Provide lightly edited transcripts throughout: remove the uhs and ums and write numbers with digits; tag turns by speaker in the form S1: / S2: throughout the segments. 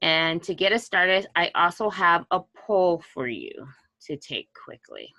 S1: And to get us started, I also have a poll for you to take quickly.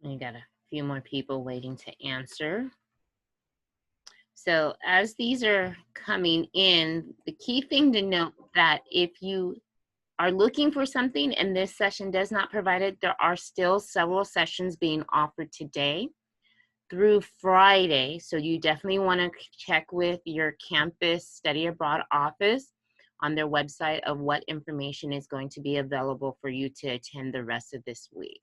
S1: I got a few more people waiting to answer. So as these are coming in, the key thing to note that if you are looking for something and this session does not provide it, there are still several sessions being offered today through Friday. So you definitely want to check with your campus study abroad office on their website of what information is going to be available for you to attend the rest of this week.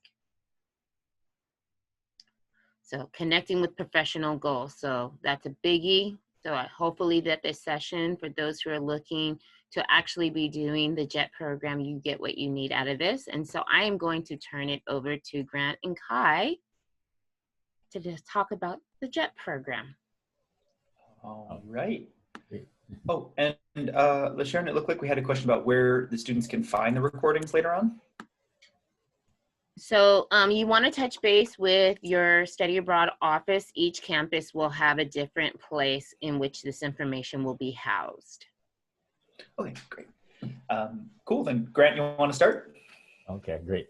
S1: So connecting with professional goals. So that's a biggie. So hopefully that this session, for those who are looking to actually be doing the JET program, you get what you need out of this. And so I am going to turn it over to Grant and Kai to just talk about the JET program.
S2: All right. Oh, and LaSharon, it looked like we had a question about where the students can find the recordings later on.
S1: So you want to touch base with your study abroad office. Each campus will have a different place in which this information will be housed.
S2: Okay, great. Cool, then Grant, you want to start?
S3: Okay, great.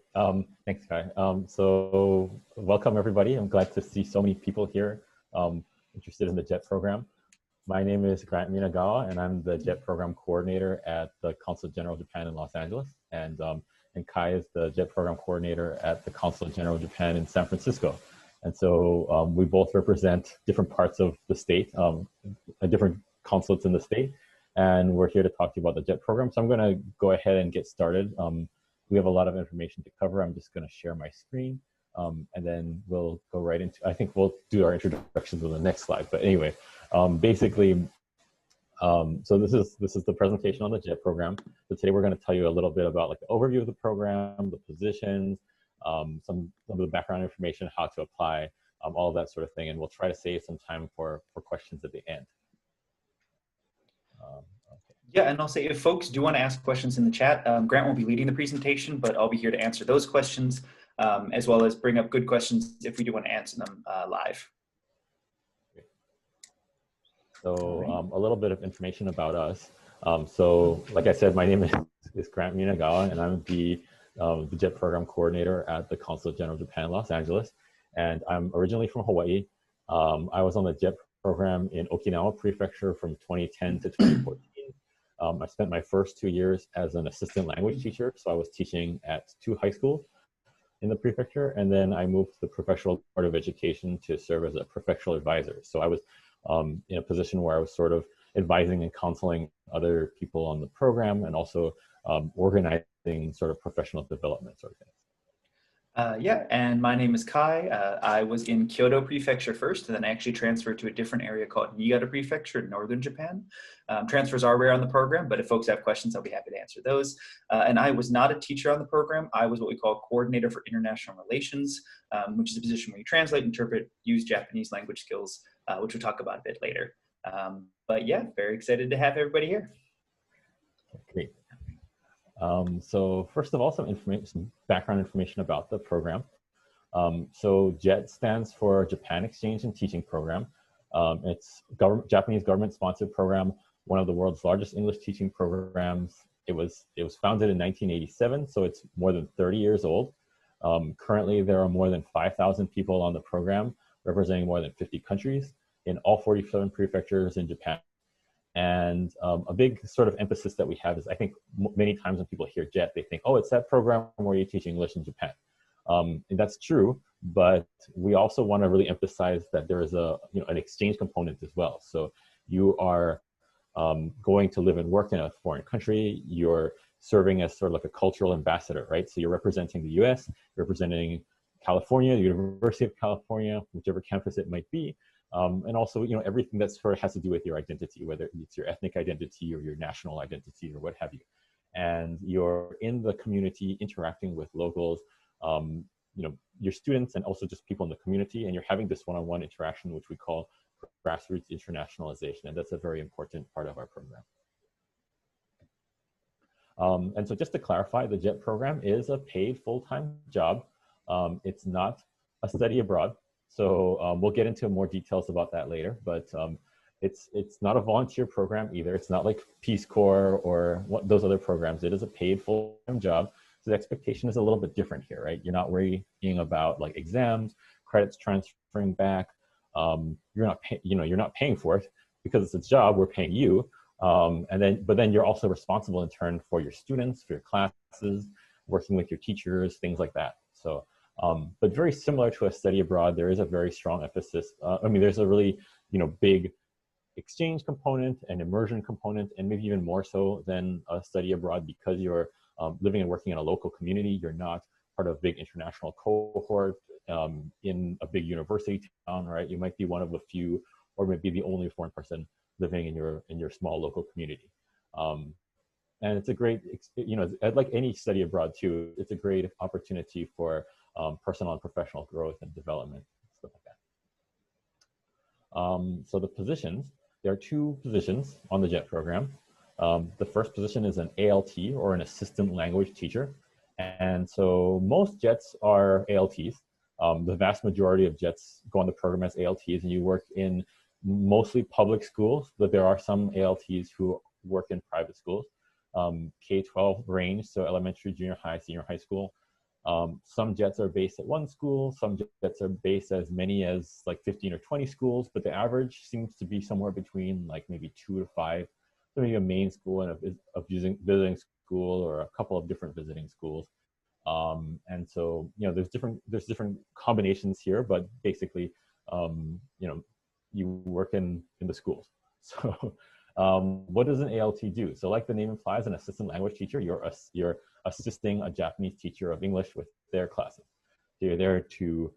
S3: Thanks, Kai. So welcome everybody. I'm glad to see so many people here interested in the JET program. My name is Grant Minagawa, and I'm the JET program coordinator at the Consulate General of Japan in Los Angeles. And Kai is the JET program coordinator at the Consulate General of Japan in San Francisco. And so we both represent different parts of the state, different consulates in the state. And we're here to talk to you about the JET program. So I'm gonna go ahead and get started. We have a lot of information to cover. I'm just gonna share my screen and then we'll go right into, I think we'll do our introductions on the next slide. But anyway, basically, so this is the presentation on the JET program. So today we're going to tell you a little bit about like the overview of the program, the positions, some of the background information, how to apply, all of that sort of thing. And we'll try to save some time for questions at the end. Okay.
S2: Yeah, and I'll say if folks do want to ask questions in the chat, Grant will be leading the presentation, but I'll be here to answer those questions, as well as bring up good questions if we do want to answer them live.
S3: So a little bit of information about us. So like I said, my name is Grant Minagawa, and I'm the JET program coordinator at the Consulate General of Japan in Los Angeles. And I'm originally from Hawaii. I was on the JET program in Okinawa Prefecture from 2010 to 2014. I spent my first 2 years as an assistant language teacher. So I was teaching at 2 high schools in the prefecture. And then I moved to the Prefectural Board of Education to serve as a prefectural advisor. So I was in a position where I was sort of advising and counseling other people on the program and also organizing sort of professional development sort of things.
S2: Yeah, and my name is Kai. I was in Kyoto Prefecture first, and then I actually transferred to a different area called Niigata Prefecture in northern Japan. Transfers are rare on the program, but if folks have questions, I'll be happy to answer those. And I was not a teacher on the program. I was what we call Coordinator for International Relations, which is a position where you translate, interpret, use Japanese language skills, which we'll talk about a bit later. But yeah, very excited to have everybody here.
S3: Great. So first of all, some background information about the program. So JET stands for Japan Exchange and Teaching Program. It's Japanese government-sponsored program, one of the world's largest English teaching programs. It was founded in 1987, so it's more than 30 years old. Currently, there are more than 5,000 people on the program, representing more than 50 countries in all 47 prefectures in Japan. And a big sort of emphasis that we have is, I think many times when people hear JET, they think, oh, it's that program where you teach English in Japan. And that's true, but we also want to really emphasize that there is an exchange component as well. So you are going to live and work in a foreign country. You're serving as sort of like a cultural ambassador, right? So you're representing the US, representing California, the University of California, whichever campus it might be. And also, everything that sort of has to do with your identity, whether it's your ethnic identity or your national identity or what have you. And you're in the community interacting with locals, your students and also just people in the community, and you're having this one-on-one interaction, which we call grassroots internationalization. And that's a very important part of our program. And so just to clarify, the JET program is a paid full-time job. It's not a study abroad. So we'll get into more details about that later, but it's not a volunteer program either. It's not like Peace Corps or those other programs. It is a paid full-time job. So the expectation is a little bit different here, right? You're not worrying about like exams, credits transferring back. You're not paying for it because it's a job. We're paying you, but then you're also responsible in turn for your students, for your classes, working with your teachers, things like that. So. But very similar to a study abroad, there is a very strong emphasis. There's a really, big exchange component and immersion component, and maybe even more so than a study abroad because you're living and working in a local community. You're not part of a big international cohort in a big university town, right? You might be one of a few, or maybe the only foreign person living in your small local community. And it's a great, like any study abroad too, it's a great opportunity for personal and professional growth and development, stuff like that. So the positions, there are two positions on the JET program. The first position is an ALT, or an assistant language teacher. And so most JETs are ALTs. The vast majority of JETs go on the program as ALTs, and you work in mostly public schools, but there are some ALTs who work in private schools. K-12 range, so elementary, junior high, senior high school. Some JETs are based at one school, some JETs are based as many as like 15 or 20 schools, but the average seems to be somewhere between like maybe 2 to 5, so maybe a main school and a visiting school, or a couple of different visiting schools. And so, there's different combinations here, but basically, you work in the schools. So what does an ALT do? So like the name implies, an assistant language teacher, you're assisting a Japanese teacher of English with their classes. So you're there to,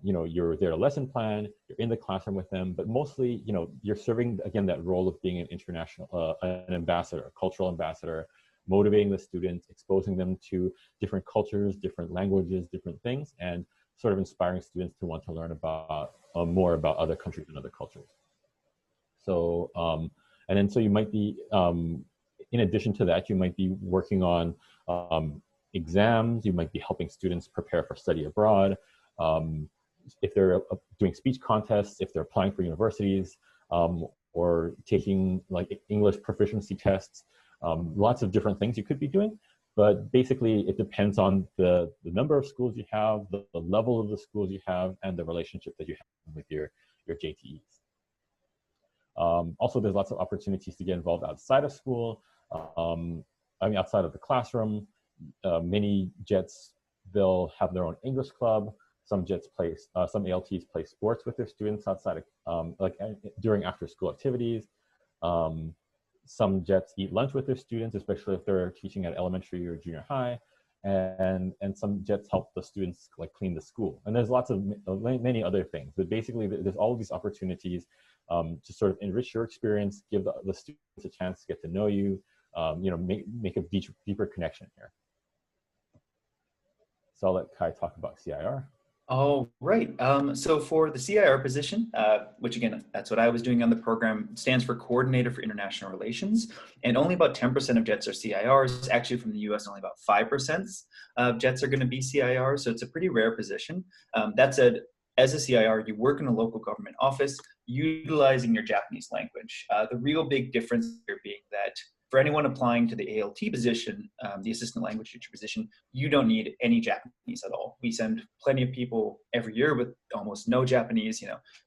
S3: you're there to lesson plan, you're in the classroom with them, but mostly, you're serving, again, that role of being an international, an ambassador, a cultural ambassador, motivating the students, exposing them to different cultures, different languages, different things, and sort of inspiring students to want to learn about more about other countries and other cultures. So, and then so you might be, in addition to that, you might be working on exams, you might be helping students prepare for study abroad, if they're doing speech contests, if they're applying for universities, or taking like English proficiency tests, lots of different things you could be doing. But basically, it depends on the number of schools you have, the level of the schools you have, and the relationship that you have with your JTEs. Also, there's lots of opportunities to get involved outside of school. Outside of the classroom. Many JETs, they'll have their own English club. Some JETs play, some ALTs play sports with their students outside of, during after-school activities. Some JETs eat lunch with their students, especially if they're teaching at elementary or junior high. And some JETs help the students like clean the school. And there's lots of many other things, but basically there's all of these opportunities to sort of enrich your experience, give the students a chance to get to know you, make a deeper connection here. So I'll let Kai talk about CIR.
S2: Oh, right. So for the CIR position, which again, that's what I was doing on the program, stands for Coordinator for International Relations. And only about 10% of JETs are CIRs. Actually, from the US, only about 5% of JETs are going to be CIRs. So it's a pretty rare position. That said, as a CIR, you work in a local government office utilizing your Japanese language. The real big difference here being that for anyone applying to the ALT position, the assistant language teacher position, you don't need any Japanese at all. We send plenty of people every year with almost no Japanese,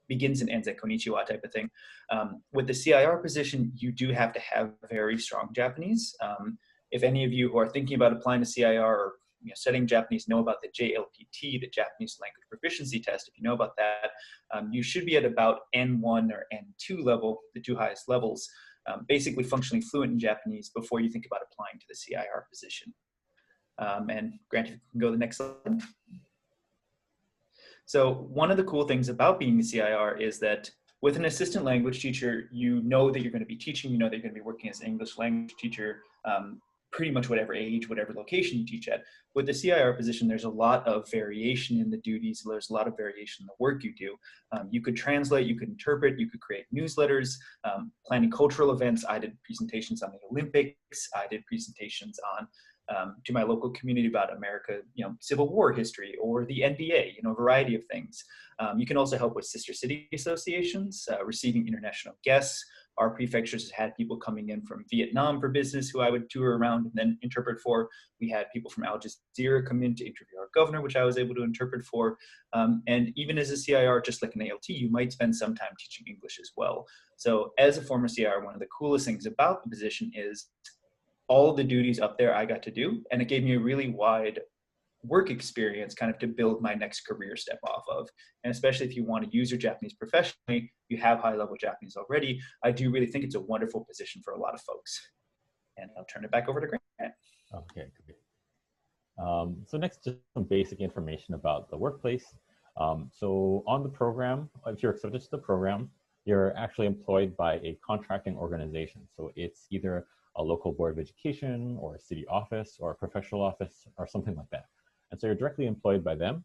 S2: begins and ends at konnichiwa type of thing. With the CIR position, you do have to have very strong Japanese. If any of you who are thinking about applying to CIR or studying Japanese know about the JLPT, the Japanese Language Proficiency Test, if you know about that, you should be at about N1 or N2 level, the two highest levels, basically functionally fluent in Japanese before you think about applying to the CIR position. And Grant, if you can go to the next slide. So one of the cool things about being the CIR is that with an assistant language teacher, you know that you're going to be teaching, you know that you're going to be working as an English language teacher, pretty much whatever age, whatever location you teach at. With the CIR position, there's a lot of variation in the duties. There's a lot of variation in the work you do. You could translate, you could interpret, you could create newsletters, planning cultural events. I did presentations on the Olympics. I did presentations on to my local community about America, Civil War history or the NBA, a variety of things. You can also help with sister city associations, receiving international guests. Our prefectures had people coming in from Vietnam for business who I would tour around and then interpret for. We had people from Al Jazeera come in to interview our governor, which I was able to interpret for. And even as a CIR, just like an ALT, you might spend some time teaching English as well. So as a former CIR, one of the coolest things about the position is all of the duties up there I got to do. And it gave me a really wide work experience kind of to build my next career step off of. And especially if you want to use your Japanese professionally, you have high level Japanese already, I do really think it's a wonderful position for a lot of folks. And I'll turn it back over to Grant.
S3: Okay, great. So next, just some basic information about the workplace. So on the program, if you're accepted to the program, you're actually employed by a contracting organization. So it's either a local board of education or a city office or a professional office or something like that. And so you're directly employed by them.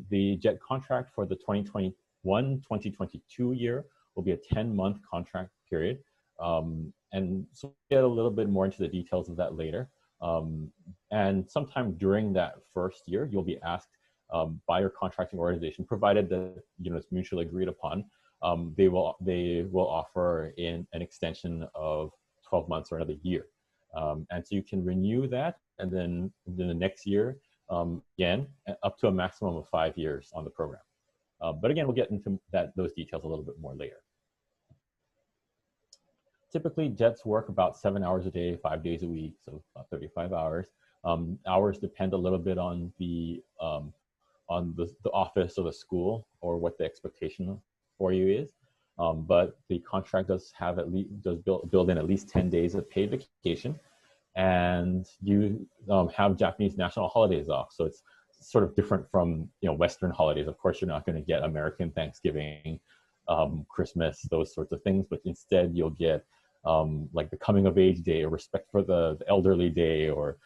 S3: The JET contract for the 2021-2022 year will be a 10-month contract period. And so we'll get a little bit more into the details of that later. And sometime during that first year, you'll be asked by your contracting organization, provided that it's mutually agreed upon, they will offer in an extension of 12 months or another year. And so you can renew that, and then in the next year, again, up to a maximum of 5 years on the program. But again, we'll get into those details a little bit more later. Typically, JETs work about 7 hours a day, 5 days a week, so about 35 hours. Hours depend a little bit on the office or the school or what the expectation for you is. But the contract does have build in at least 10 days of paid vacation, and you have Japanese national holidays off. So it's sort of different from Western holidays. Of course, you're not going to get American Thanksgiving, Christmas, those sorts of things, but instead you'll get like the coming of age day or respect for the elderly day or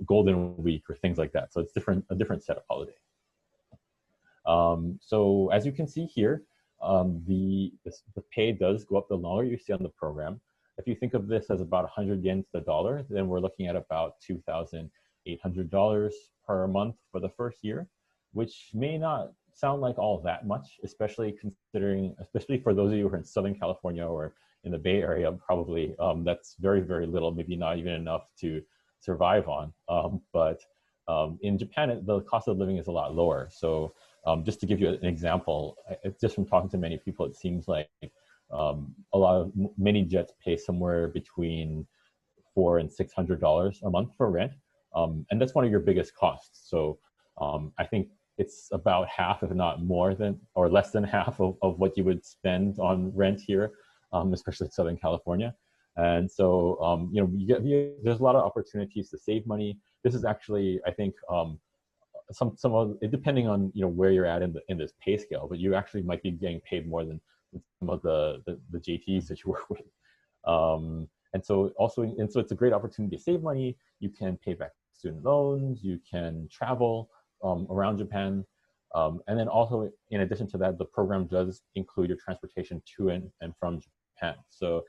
S3: Golden Week or things like that. So it's a different set of holidays. So as you can see here, the pay does go up the longer you stay on the program. If you think of this as about 100 yen to the dollar, then we're looking at about $2,800 per month for the first year, which may not sound like all that much, especially for those of you who are in Southern California or in the Bay Area, probably that's very, very little, maybe not even enough to survive on. But in Japan, the cost of living is a lot lower. So just to give you an example, just from talking to many people, it seems like many JETs pay somewhere between $400 and $600 a month for rent. And that's one of your biggest costs. So I think it's about half, if not more than, or less than half of what you would spend on rent here, especially in Southern California. And so, there's a lot of opportunities to save money. This is actually, I think, some of it, depending on where you're at in this pay scale, but you actually might be getting paid more than some of the JTs that you work with. And so it's a great opportunity to save money. You can pay back student loans, you can travel around Japan. And then also, in addition to that, the program does include your transportation to and from Japan. So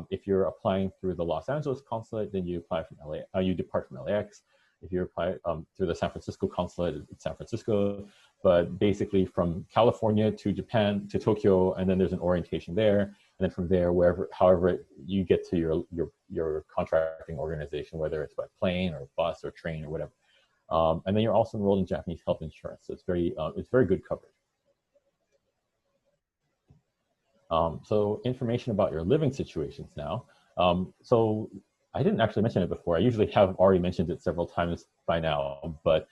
S3: if you're applying through the Los Angeles consulate, then you apply from LA, you depart from LAX. If you apply through the San Francisco consulate, it's San Francisco. But basically from California to Japan, to Tokyo, and then there's an orientation there. then from there, however you get to your contracting organization, whether it's by plane or bus or train or whatever. And then you're also enrolled in Japanese health insurance, so it's very good coverage. So information about your living situations now. So I didn't actually mention it before. I usually have already mentioned it several times by now, but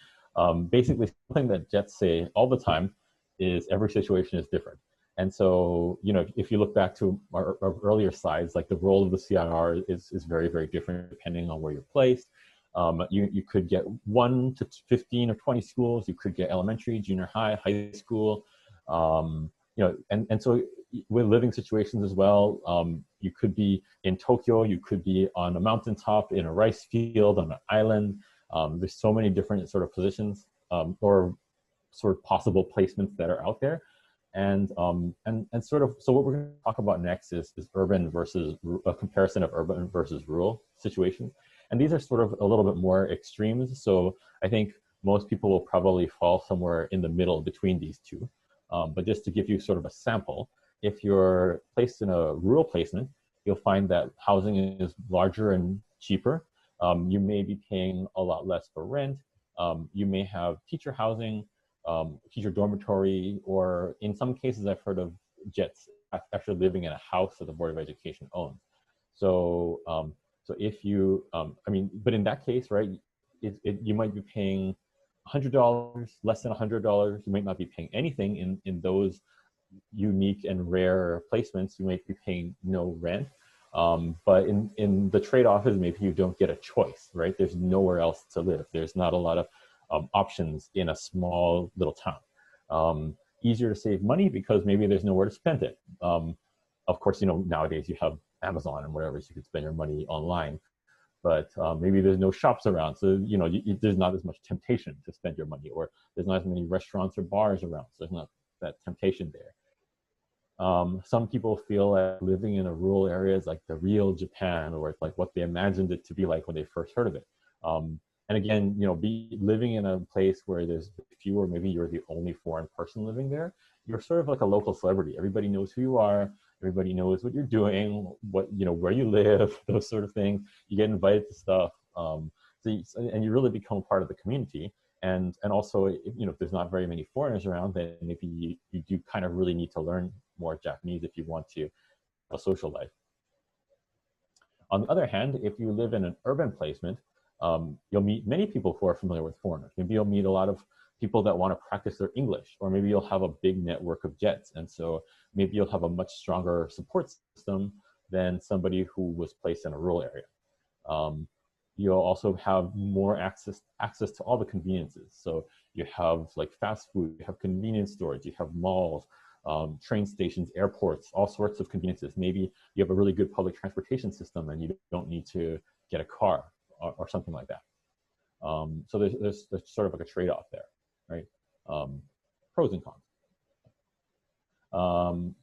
S3: basically something that Jets say all the time is every situation is different. And so, if you look back to our earlier slides, like the role of the CIR is very, very different depending on where you're placed. You could get 1 to 15 or 20 schools. You could get elementary, junior high, high school. And so with living situations as well, you could be in Tokyo, you could be on a mountaintop, in a rice field, on an island. There's so many different sort of positions or sort of possible placements that are out there. And sort of, so what we're going to talk about next is urban versus a comparison of urban versus rural situations. And these are sort of a little bit more extremes. So I think most people will probably fall somewhere in the middle between these two. But just to give you sort of a sample, if you're placed in a rural placement, you'll find that housing is larger and cheaper. You may be paying a lot less for rent. You may have teacher housing, teacher dormitory, or in some cases I've heard of Jets actually living in a house that the Board of Education owns. So, so if you, but in that case, right, you might be paying $100, less than $100. You might not be paying anything in those unique and rare placements. You might be paying no rent. But in the trade-off is maybe you don't get a choice, right? There's nowhere else to live. There's not a lot of options in a small little town. Easier to save money because maybe there's nowhere to spend it. Of course, nowadays you have Amazon and whatever, so you can spend your money online. But maybe there's no shops around, so there's not as much temptation to spend your money, or there's not as many restaurants or bars around, so there's not that temptation there. Some people feel that living in a rural area is like the real Japan, or it's like what they imagined it to be like when they first heard of it. And again, living in a place where there's few, or maybe you're the only foreign person living there, you're sort of like a local celebrity. Everybody knows who you are. Everybody knows what you're doing, where you live, those sort of things. You get invited to stuff, and you really become part of the community. And also, if there's not very many foreigners around, then maybe you do kind of really need to learn more Japanese if you want to have a social life. On the other hand, if you live in an urban placement, you'll meet many people who are familiar with foreigners. Maybe you'll meet a lot of people that want to practice their English, or maybe you'll have a big network of Jets. And so maybe you'll have a much stronger support system than somebody who was placed in a rural area. You'll also have more access to all the conveniences. So you have like fast food, you have convenience stores, you have malls, train stations, airports, all sorts of conveniences. Maybe you have a really good public transportation system and you don't need to get a car or something like that. So there's sort of like a trade-off there, right? Pros and cons.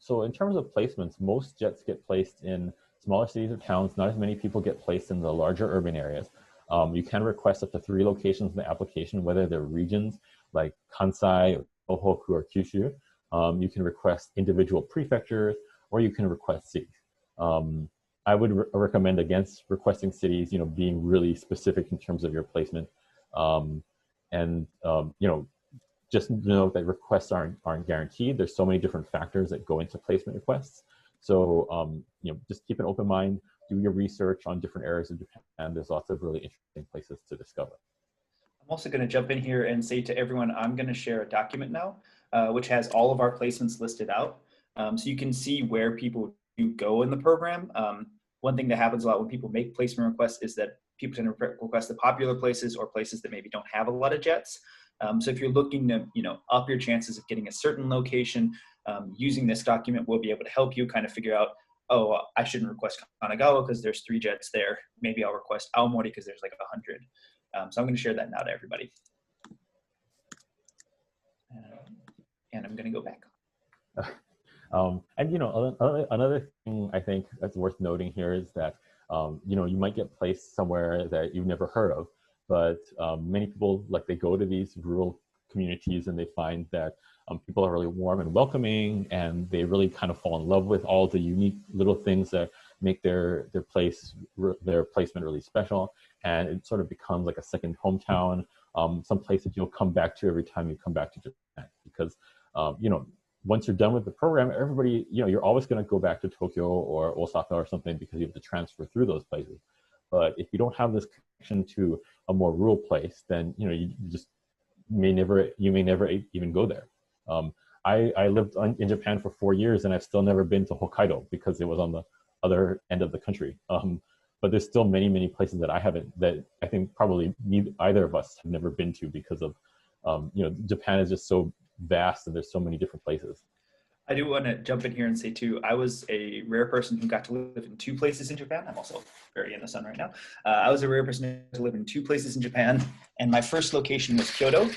S3: So in terms of placements, most Jets get placed in smaller cities or towns. Not as many people get placed in the larger urban areas. You can request up to 3 locations in the application, whether they're regions like Kansai, or Tohoku, or Kyushu. You can request individual prefectures, or you can request cities. I would recommend against requesting cities, being really specific in terms of your placement. Just know that requests aren't guaranteed. There's so many different factors that go into placement requests. So, just keep an open mind, do your research on different areas of Japan. There's lots of really interesting places to discover.
S2: I'm also going to jump in here and say to everyone, I'm going to share a document now, which has all of our placements listed out. So you can see where people do go in the program. One thing that happens a lot when people make placement requests is that people tend to request the popular places or places that maybe don't have a lot of Jets. So if you're looking to, up your chances of getting a certain location, using this document will be able to help you kind of figure out, oh, I shouldn't request Kanagawa because there's 3 Jets there. Maybe I'll request Aomori because there's like 100. So I'm going to share that now to everybody. And I'm going to go back.
S3: Another thing I think that's worth noting here is that, you might get placed somewhere that you've never heard of, but many people, like, they go to these rural communities, and they find that people are really warm and welcoming, and they really kind of fall in love with all the unique little things that make their placement really special, and it sort of becomes like a second hometown, some place that you'll come back to every time you come back to Japan, because you know, once you're done with the program, everybody, you know, you're always going to go back to Tokyo or Osaka or something because you have to transfer through those places. But if you don't have this connection to a more rural place, then, you know, you may never even go there. I lived in Japan for 4 years, and I've still never been to Hokkaido because it was on the other end of the country. But there's still many places that I think probably either of us have never been to because of, you know, Japan is just so vast and there's so many different places.
S2: I do want to jump in here and say too, I was a rare person who got to live in 2 places in Japan. I'm also very in the sun right now. I was a rare person to live in 2 places in Japan, and my first location was Kyoto,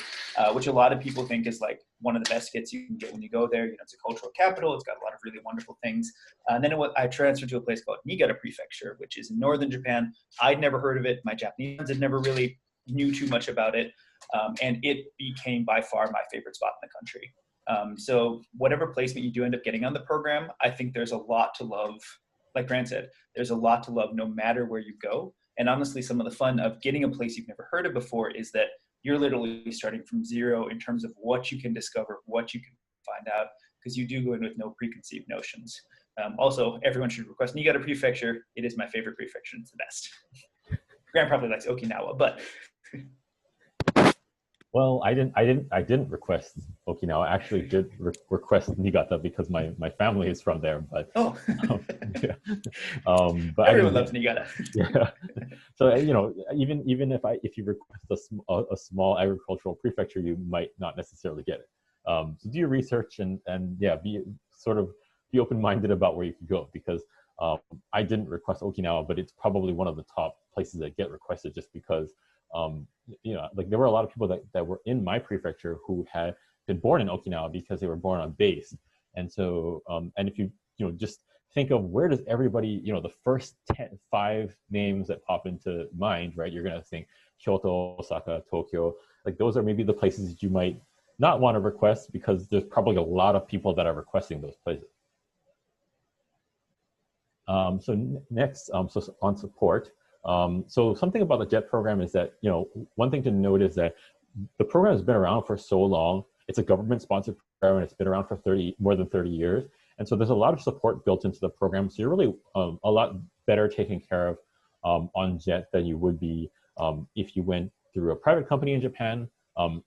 S2: which a lot of people think is like one of the best hits you can get when you go there. You know, it's a cultural capital. It's got a lot of really wonderful things. And then I transferred to a place called Niigata Prefecture, which is in northern Japan. I'd never heard of it. My Japanese friends had never really knew too much about it, and it became by far my favorite spot in the country. So whatever placement you do end up getting on the program, I think there's a lot to love. Like Grant said, there's a lot to love no matter where you go. And honestly, some of the fun of getting a place you've never heard of before is that you're literally starting from zero in terms of what you can discover, what you can find out, because you do go in with no preconceived notions. Also, everyone should request Niigata Prefecture. It is my favorite prefecture. It's the best. Grant probably likes Okinawa, but...
S3: Well, I didn't request Okinawa. I actually did request Niigata because my family is from there. But
S2: yeah.
S3: But
S2: everyone loves Niigata.
S3: Yeah. So you know, even if you request a small agricultural prefecture, you might not necessarily get it. So do your research and yeah, be open-minded about where you could go, because I didn't request Okinawa, but it's probably one of the top places that get requested just because. You know, like there were a lot of people that were in my prefecture who had been born in Okinawa because they were born on base. And so, and if you just think of where does everybody, you know, the first 5 names that pop into mind, right? You're going to think Kyoto, Osaka, Tokyo. Like those are maybe the places that you might not want to request because there's probably a lot of people that are requesting those places. So next, so on support. So something about the JET program is that, you know, one thing to note is that the program has been around for so long. It's a government-sponsored program, and it's been around for more than 30 years. And so there's a lot of support built into the program. So you're really a lot better taken care of on JET than you would be if you went through a private company in Japan.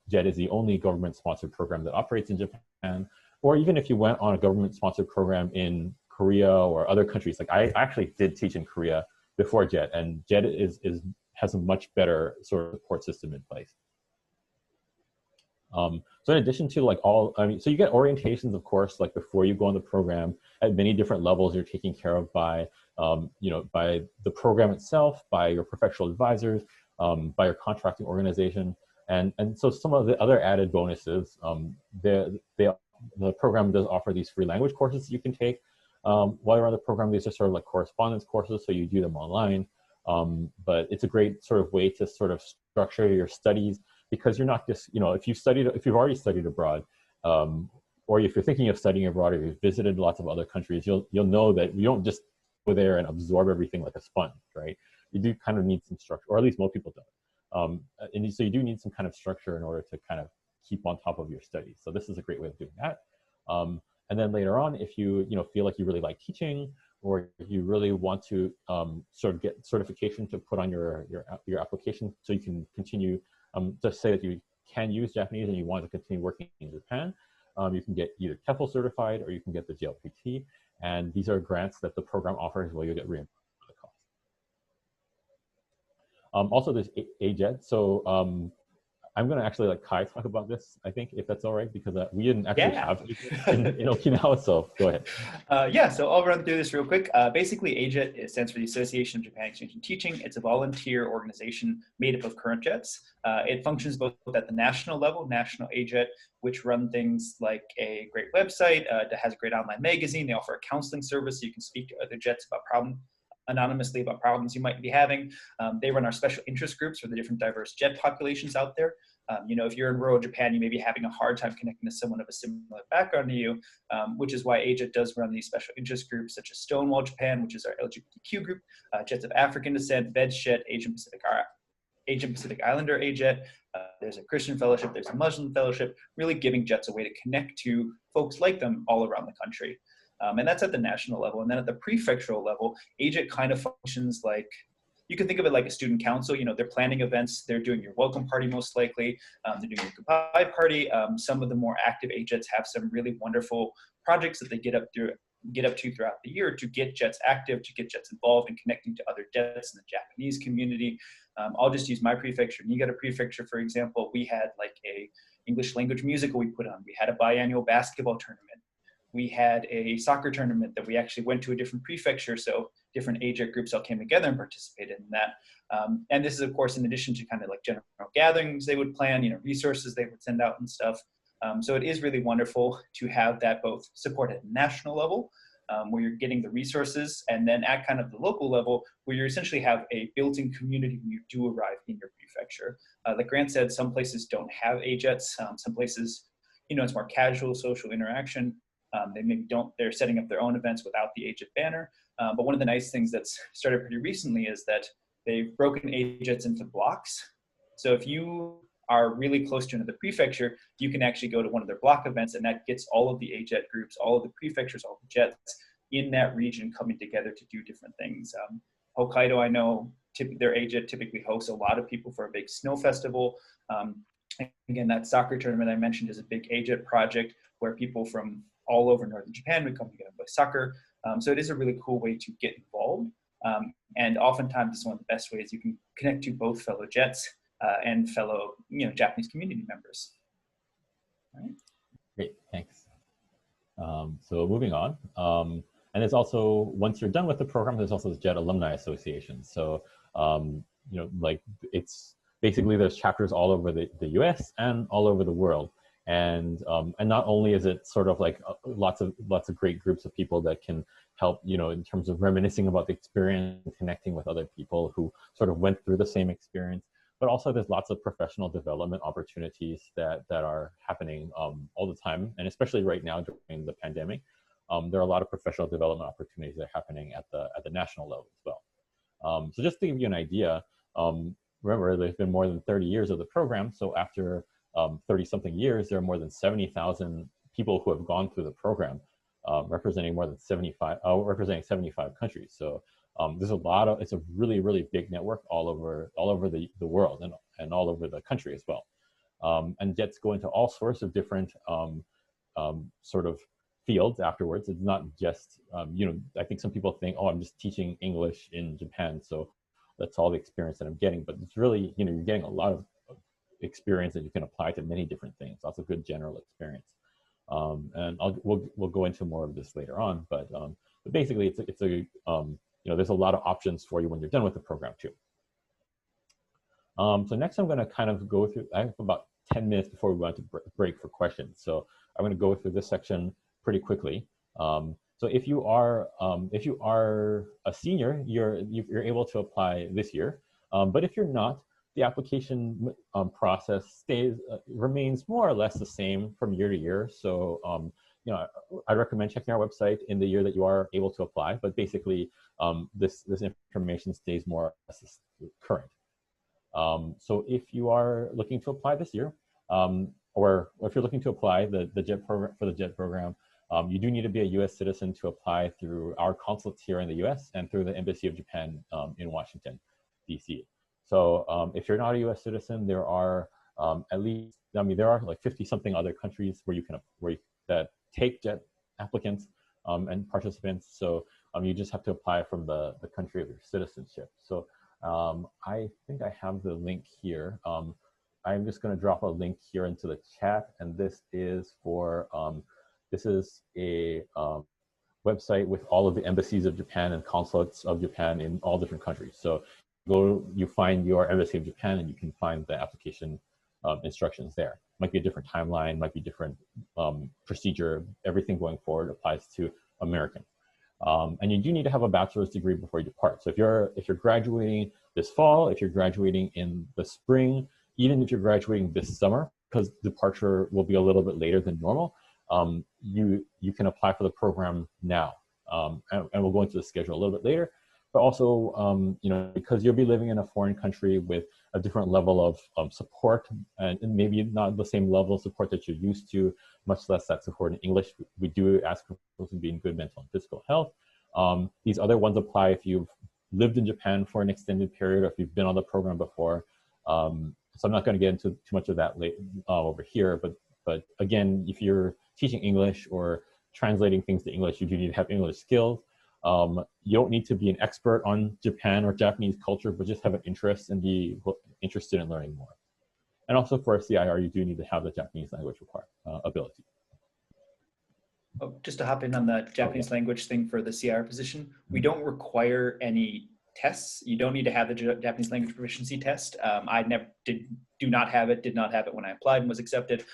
S3: JET is the only government-sponsored program that operates in Japan. Or even if you went on a government-sponsored program in Korea or other countries. Like I actually did teach in Korea before JET, and JET has a much better sort of support system in place. So in addition to like so you get orientations, of course, like before you go on the program at many different levels. You're taken care of by, you know, by the program itself, by your professional advisors, by your contracting organization, and so some of the other added bonuses. The program does offer these free language courses that you can take. While you're on the program, these are sort of like correspondence courses, so you do them online. But it's a great sort of way to sort of structure your studies, because you're not just, you know, if you've already studied abroad, or if you're thinking of studying abroad, or you've visited lots of other countries, you'll know that you don't just go there and absorb everything like a sponge, right? You do kind of need some structure, or at least most people don't. And so you do need some kind of structure in order to kind of keep on top of your studies. So this is a great way of doing that. And then later on, if you feel like you really like teaching, or if you really want to sort of get certification to put on your application so you can continue, just say that you can use Japanese and you want to continue working in Japan, you can get either TEFL certified or you can get the JLPT. And these are grants that the program offers where you get reimbursed for the cost. Also, there's AJET. So I'm going to actually let Kai talk about this, I think, if that's all right, because we didn't actually have it in Okinawa, so go ahead.
S2: Yeah, so I'll run through this real quick. Basically, AJET stands for the Association of Japan Exchange and Teaching. It's a volunteer organization made up of current JETs. It functions both at the national level, National AJET, which run things like a great website, that has a great online magazine. They offer a counseling service so you can speak to other JETs anonymously about problems you might be having. They run our special interest groups for the different diverse JET populations out there. You know, if you're in rural Japan, you may be having a hard time connecting to someone of a similar background to you, which is why AJET does run these special interest groups such as Stonewall Japan, which is our LGBTQ group, Jets of African Descent, VEDSHET, Asian Pacific Islander AJET. There's a Christian fellowship, there's a Muslim fellowship, really giving Jets a way to connect to folks like them all around the country. And that's at the national level. And then at the prefectural level, AJET kind of functions like, you can think of it like a student council. You know, they're planning events, they're doing your welcome party most likely, they're doing your goodbye party. Some of the more active AJETs have some really wonderful projects that they get up to throughout the year to get Jets active, to get Jets involved in connecting to other Jets in the Japanese community. I'll just use my prefecture, Niigata Prefecture, for example. We had like a English language musical we put on. We had a biannual basketball tournament. We had a soccer tournament that we actually went to a different prefecture, so different AJET groups all came together and participated in that. And this is, of course, in addition to kind of like general gatherings they would plan, you know, resources they would send out and stuff. So it is really wonderful to have that both support at a national level, where you're getting the resources, and then at kind of the local level, where you essentially have a built-in community when you do arrive in your prefecture. Like Grant said, some places don't have AJETs. Some places, you know, it's more casual social interaction. They maybe don't, they're setting up their own events without the AJET banner. But one of the nice things that's started pretty recently is that they've broken AJETs into blocks. So if you are really close to another prefecture, you can actually go to one of their block events, and that gets all of the AJET groups, all of the prefectures, all the Jets in that region coming together to do different things. Hokkaido, I know, their AJET typically hosts a lot of people for a big snow festival. Again, that soccer tournament I mentioned is a big AJET project where people from all over northern Japan would come together and play soccer. So it is a really cool way to get involved. And oftentimes it's one of the best ways you can connect to both fellow Jets and fellow, you know, Japanese community members. All right.
S3: Great, thanks. So moving on. And there's also, once you're done with the program, there's also the Jet Alumni Association. So, you know, like it's basically there's chapters all over the US and all over the world. And not only is it sort of like lots of great groups of people that can help, you know, in terms of reminiscing about the experience, connecting with other people who sort of went through the same experience, but also there's lots of professional development opportunities that are happening all the time, and especially right now during the pandemic. There are a lot of professional development opportunities that are happening at the national level as well. So just to give you an idea, remember there's been more than 30 years of the program, so after 30-something years, there are more than 70,000 people who have gone through the program, representing more than 75 countries. So there's a lot of, it's a really, really big network all over the world and all over the country as well. And Jets go into all sorts of different sort of fields afterwards. It's not just, you know, I think some people think, oh, I'm just teaching English in Japan, so that's all the experience that I'm getting. But it's really, you know, you're getting a lot of experience that you can apply to many different things. Lots of good general experience. And we'll go into more of this later on. But basically, it's a you know, there's a lot of options for you when you're done with the program too. So next, I'm going to kind of go through. I have about 10 minutes before we go into break for questions. So I'm going to go through this section pretty quickly. So if you are a senior, you're able to apply this year. But if you're not, the application process remains more or less the same from year to year. So you know, I recommend checking our website in the year that you are able to apply. But basically, this information stays more or less current. So if you are looking to apply this year, or if you're looking to apply the JET program for the JET program, you do need to be a U.S. citizen to apply through our consulates here in the U.S. and through the Embassy of Japan in Washington, D.C. So if you're not a U.S. citizen, there are at least, I mean, there are like 50-something other countries where that take JET applicants and participants. So you just have to apply from the country of your citizenship. So I think I have the link here. I'm just going to drop a link here into the chat, and this is for this is a website with all of the embassies of Japan and consulates of Japan in all different countries. So you find your Embassy of Japan, and you can find the application instructions there. Might be a different timeline, might be different procedure. Everything going forward applies to American. And you do need to have a bachelor's degree before you depart. So if you're graduating this fall, if you're graduating in the spring, even if you're graduating this summer, because departure will be a little bit later than normal, you can apply for the program now. And we'll go into the schedule a little bit later. But also, because you'll be living in a foreign country with a different level of support, and maybe not the same level of support that you're used to, much less that support in English. We do ask for people to be in good mental and physical health. These other ones apply if you've lived in Japan for an extended period, or if you've been on the program before. So I'm not going to get into too much of that over here, but again, if you're teaching English or translating things to English, you do need to have English skills. You don't need to be an expert on Japan or Japanese culture, but just have an interest and be interested in learning more. And also for a CIR, you do need to have the Japanese language ability.
S2: Oh, just to hop in on the Japanese language thing for the CIR position, we don't require any tests. You don't need to have the Japanese language proficiency test. I did not have it when I applied and was accepted.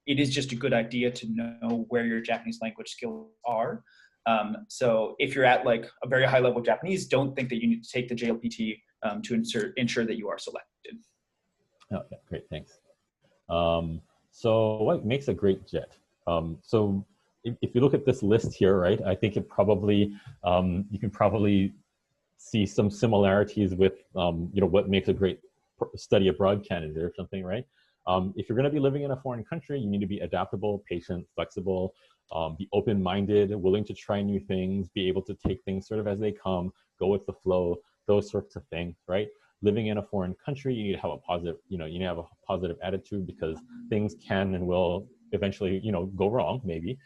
S2: It is just a good idea to know where your Japanese language skills are. So if you're at like a very high level of Japanese, don't think that you need to take the JLPT to ensure that you are selected.
S3: Oh, yeah, great, thanks. So what makes a great JET? So if you look at this list here, right, I think it probably, you can probably see some similarities with, what makes a great study abroad candidate or something, right? If you're going to be living in a foreign country, you need to be adaptable, patient, flexible, be open-minded, willing to try new things, be able to take things sort of as they come, go with the flow, those sorts of things, right? Living in a foreign country, you need to have a positive, you need to have a positive attitude, because things can and will eventually, go wrong, maybe.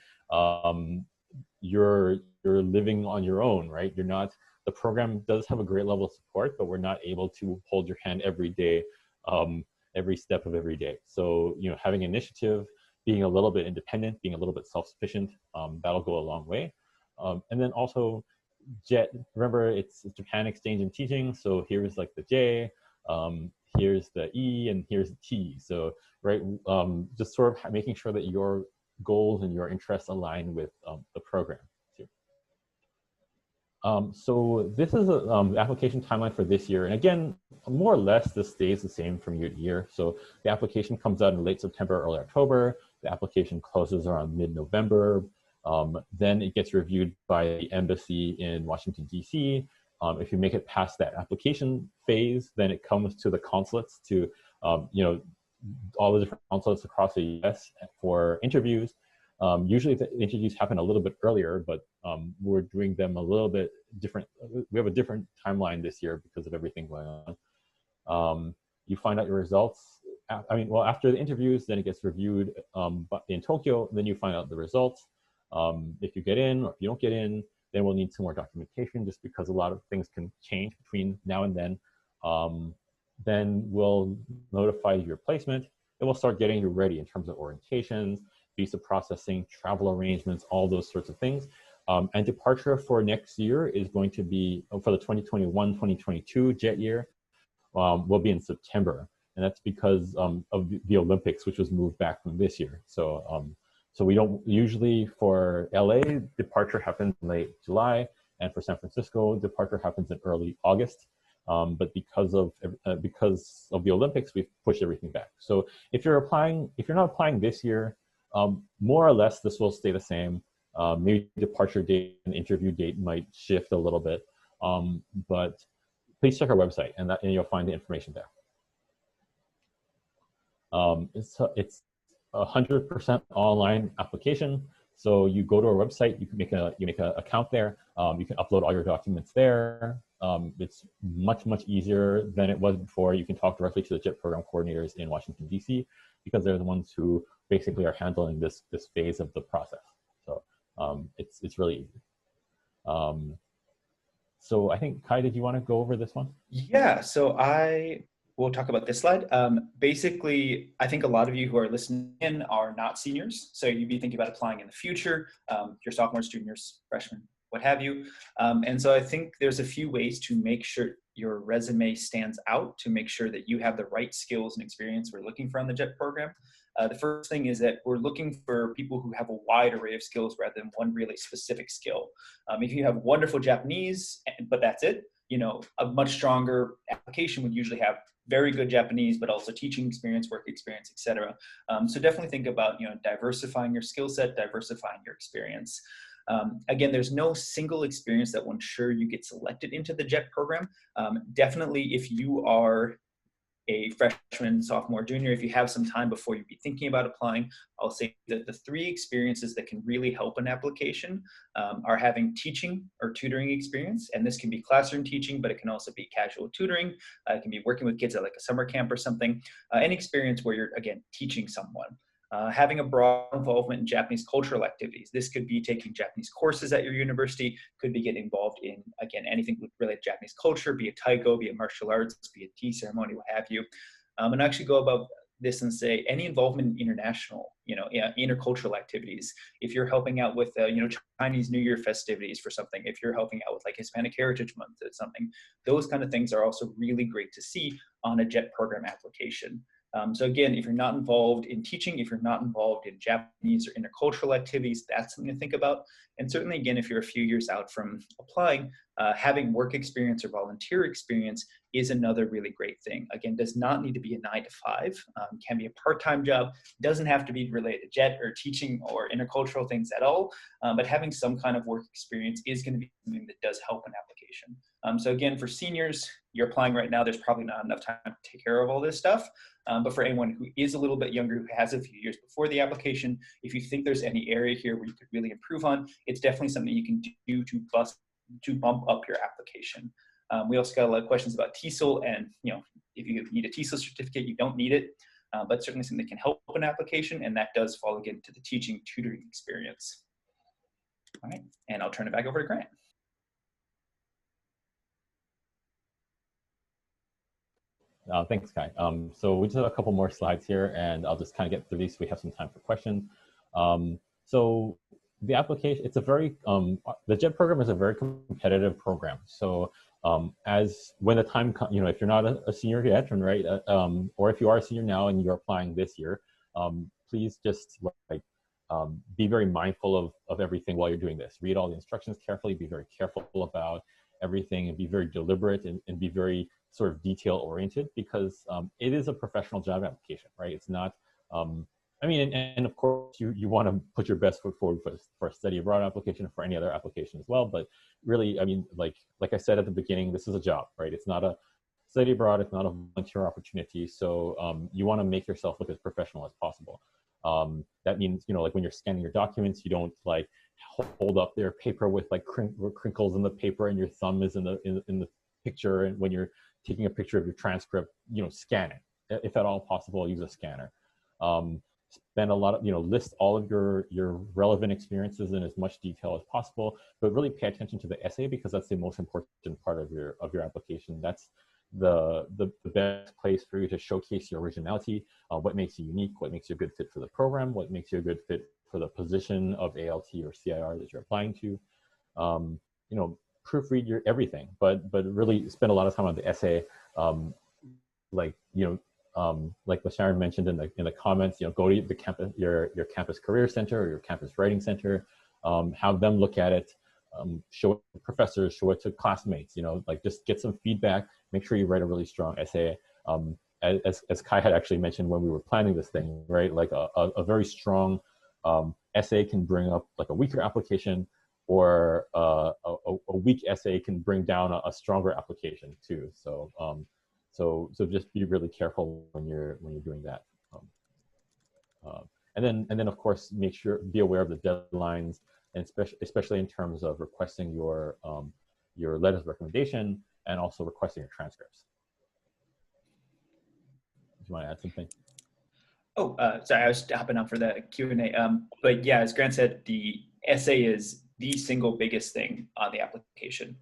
S3: You're living on your own, right? You're not, the program does have a great level of support, but we're not able to hold your hand every day, every step of every day. So, having initiative, being a little bit independent, being a little bit self-sufficient, that'll go a long way. And then also JET, remember it's Japan Exchange in Teaching. So here's like the J, here's the E, and here's the T. So, right, just sort of making sure that your goals and your interests align with the program too. So this is the application timeline for this year. And again, more or less, this stays the same from year to year. So the application comes out in late September, early October. The application closes around mid-November. Then it gets reviewed by the embassy in Washington, D.C. If you make it past that application phase, then it comes to the consulates, to all the different consulates across the U.S. for interviews. Usually the interviews happen a little bit earlier, but we're doing them a little bit different. We have a different timeline this year because of everything going on. You find out your results. After the interviews, then it gets reviewed in Tokyo. Then you find out the results. If you get in or if you don't get in, then we'll need some more documentation, just because a lot of things can change between now and then. Then we'll notify your placement, and we'll start getting you ready in terms of orientations, visa processing, travel arrangements, all those sorts of things. And departure for next year is going to be, for the 2021-2022 JET year, will be in September. And that's because of the Olympics, which was moved back from this year. So we don't usually, for LA, departure happens in late July, and for San Francisco, departure happens in early August. But because of the Olympics, we've pushed everything back. So if you're not applying this year, more or less this will stay the same. Maybe departure date and interview date might shift a little bit, but please check our website, and you'll find the information there. It's 100% online application. So you go to our website, you make an account there. You can upload all your documents there. It's much easier than it was before. You can talk directly to the JET program coordinators in Washington, D.C., because they're the ones who basically are handling this phase of the process. So it's really easy. So I think, Kai, did you want to go over this one?
S2: Yeah, so we'll talk about this slide. Basically, I think a lot of you who are listening in are not seniors, so you'd be thinking about applying in the future. Your sophomores, juniors, freshmen, what have you. And so I think there's a few ways to make sure your resume stands out, to make sure that you have the right skills and experience we're looking for on the JET program. The first thing is that we're looking for people who have a wide array of skills rather than one really specific skill. If you have wonderful Japanese, but that's it, a much stronger application would usually have very good Japanese, but also teaching experience, work experience, etc. So definitely think about, diversifying your skill set, diversifying your experience. Again, there's no single experience that will ensure you get selected into the JET program. Definitely, if you are a freshman, sophomore, junior, if you have some time before you be thinking about applying, I'll say that the 3 experiences that can really help an application are having teaching or tutoring experience. And this can be classroom teaching, but it can also be casual tutoring. It can be working with kids at like a summer camp or something. Any experience where you're, again, teaching someone. Having a broad involvement in Japanese cultural activities. This could be taking Japanese courses at your university, could be getting involved in, again, anything related to Japanese culture, be it taiko, be it martial arts, be it tea ceremony, what have you. And actually go about this and say any involvement in international, intercultural activities. If you're helping out with, Chinese New Year festivities for something, if you're helping out with like Hispanic Heritage Month or something, those kind of things are also really great to see on a JET program application. So again, if you're not involved in teaching, if you're not involved in Japanese or intercultural activities, that's something to think about. And certainly, again, if you're a few years out from applying, having work experience or volunteer experience is another really great thing. Again, does not need to be a 9 to 5, can be a part-time job, doesn't have to be related to JET or teaching or intercultural things at all, but having some kind of work experience is going to be something that does help an application. So again, for seniors, you're applying right now, there's probably not enough time to take care of all this stuff. But for anyone who is a little bit younger, who has a few years before the application, if you think there's any area here where you could really improve on, it's definitely something you can do to bump up your application. We also got a lot of questions about TESOL, and if you need a TESOL certificate, you don't need it, but certainly something that can help an application, and that does fall again to the teaching tutoring experience. All right, and I'll turn it back over to Grant.
S3: Thanks, Kai. So we just have a couple more slides here, and I'll just kind of get through these so we have some time for questions. So the application, it's a very, the JET program is a very competitive program. So when the time comes, if you're not a senior veteran, right, or if you are a senior now and you're applying this year, please just be very mindful of everything while you're doing this. Read all the instructions carefully, be very careful about everything, and be very deliberate and be very sort of detail oriented, because it is a professional job application, right? It's not, and of course you want to put your best foot forward for a study abroad application, for any other application as well. But really, like I said at the beginning, this is a job, right? It's not a study abroad, it's not a volunteer opportunity. So you want to make yourself look as professional as possible. That means, like when you're scanning your documents, you don't like hold up their paper with like crinkles in the paper and your thumb is in the picture. And when you're taking a picture of your transcript, scan it. If at all possible, use a scanner. Spend a lot of, list all of your relevant experiences in as much detail as possible, but really pay attention to the essay, because that's the most important part of your application. That's the best place for you to showcase your originality, what makes you unique, what makes you a good fit for the program, what makes you a good fit for the position of ALT or CIR that you're applying to. Proofread your everything, but really spend a lot of time on the essay. Like LaSharon mentioned in the comments, go to the campus, your campus career center or your campus writing center, have them look at it, show it to professors, show it to classmates, just get some feedback, make sure you write a really strong essay. As Kai had actually mentioned when we were planning this thing, right? Like a very strong essay can bring up like a weaker application, or a weak essay can bring down a stronger application too. So just be really careful when you're doing that. And then of course be aware of the deadlines, and especially in terms of requesting your letters of recommendation and also requesting your transcripts. Do you want to add something?
S2: Oh, sorry, I was hopping on for the Q&A. But yeah, as Grant said, the essay is the single biggest thing on the application.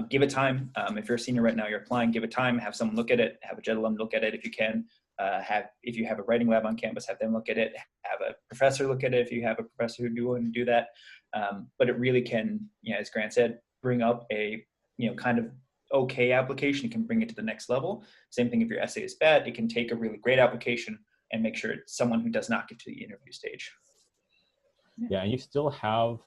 S2: Give it time. If you're a senior right now, you're applying, give it time, have someone look at it, have a JET alum look at it if you can. If you have a writing lab on campus, have them look at it, have a professor look at it if you have a professor who want to do that. But it really can, as Grant said, bring up a kind of okay application. It can bring it to the next level. Same thing if your essay is bad, it can take a really great application and make sure it's someone who does not get to the interview stage.
S3: Yeah, and you still have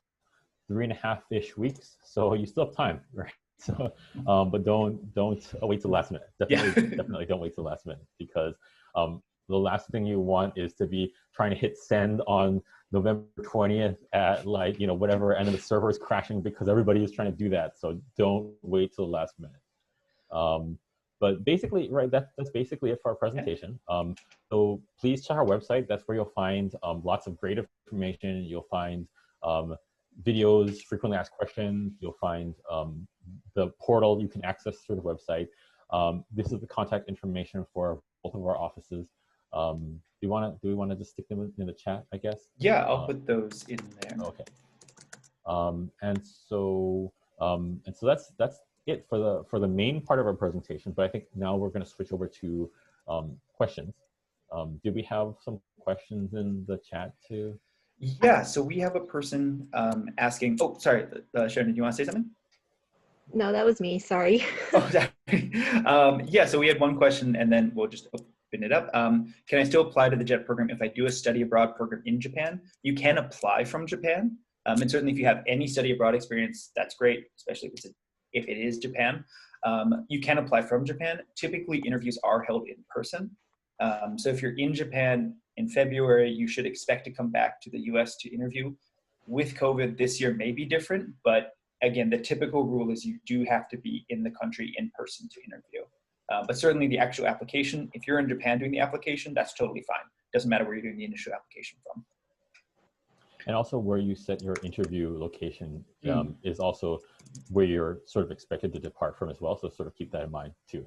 S3: 3.5-ish weeks, so you still have time, right? So, but don't wait till the last minute. Definitely don't wait till the last minute, because the last thing you want is to be trying to hit send on November 20th at like, whatever, and then the server is crashing because everybody is trying to do that. So don't wait till the last minute. But basically, right, that's basically it for our presentation. So please check our website. That's where you'll find lots of great information. You'll find videos, frequently asked questions. You'll find the portal you can access through the website. This is the contact information for both of our offices. Do we want to just stick them in the chat, I guess?
S2: Yeah, I'll put those in there.
S3: Okay. And so that's it for the main part of our presentation. But I think now we're going to switch over to questions. Do we have some questions in the chat too?
S2: Yeah, so we have a person asking. Oh, sorry, Sharon, do you want to say something?
S4: No, that was me. Sorry.
S2: Oh, sorry. Yeah, so we had one question, and then we'll just open it up. Can I still apply to the JET program if I do a study abroad program in Japan? You can apply from Japan, and certainly if you have any study abroad experience, that's great, especially if it is Japan. You can apply from Japan. Typically, interviews are held in person. So if you're in Japan in February, you should expect to come back to the US to interview. With COVID, this year may be different, but again, the typical rule is you do have to be in the country in person to interview. But certainly the actual application, if you're in Japan doing the application, that's totally fine. Doesn't matter where you're doing the initial application from.
S3: And also where you set your interview location is also where you're sort of expected to depart from as well. So sort of keep that in mind too.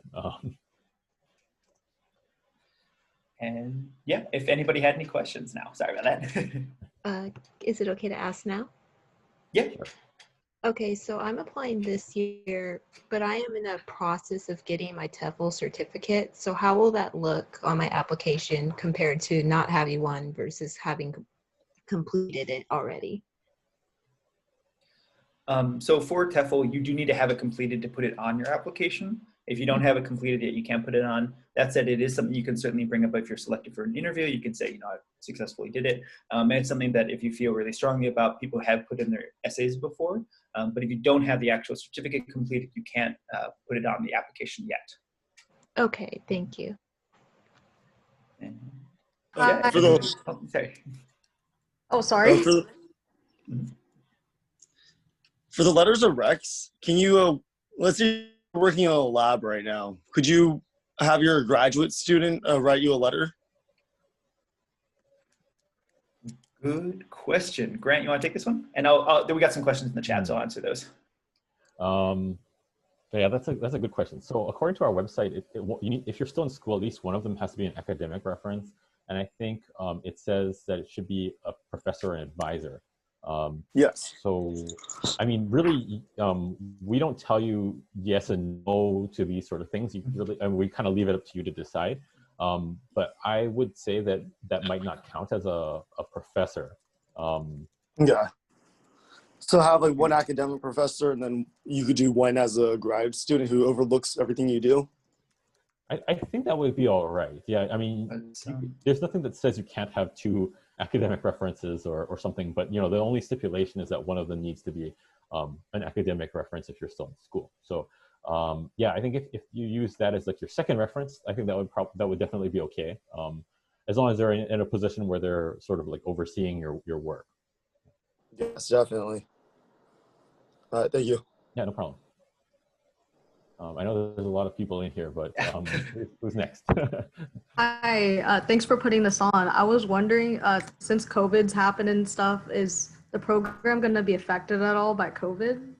S2: And yeah, if anybody had any questions now, sorry about that.
S4: Is it okay to ask now?
S2: Yeah.
S3: Sure.
S4: Okay, so I'm applying this year, but I am in the process of getting my TEFL certificate. So how will that look on my application compared to not having one versus having completed it already?
S2: So for TEFL, you do need to have it completed to put it on your application. If you don't have it completed yet, you can't put it on. That said, it is something you can certainly bring up if you're selected for an interview. You can say, I successfully did it. And it's something that if you feel really strongly about, people have put in their essays before. But if you don't have the actual certificate completed, you can't put it on the application yet.
S4: Okay, thank you.
S2: And,
S5: Yeah,
S2: sorry.
S5: Oh, sorry. For the letters of recs, can you, let's say you're working on a lab right now, could you have your graduate student write you a letter?
S2: Good question. Grant, you want to take this one? And we got some questions in the chat, so I'll answer those.
S3: Yeah, that's a good question. So according to our website, if you're still in school, at least one of them has to be an academic reference. And I think it says that it should be a professor and advisor.
S5: Yes.
S3: So, I mean, really, we don't tell you yes and no to these sort of things. You really, and we kind of leave it up to you to decide. But I would say that might not count as a professor.
S5: Yeah. So have like one academic professor, and then you could do one as a grad student who overlooks everything you do.
S3: I think that would be all right. Yeah, I mean, there's nothing that says you can't have two academic references or something, but the only stipulation is that one of them needs to be an academic reference if you're still in school. So yeah, I think if you use that as like your second reference, I think that would definitely be okay, as long as they're in a position where they're sort of like overseeing your work.
S5: Yes, definitely. Thank you.
S3: Yeah, no problem. I know there's a lot of people in here, but who's next?
S6: Hi, thanks for putting this on. I was wondering, since COVID's happened and stuff, is the program going to be affected at all by COVID?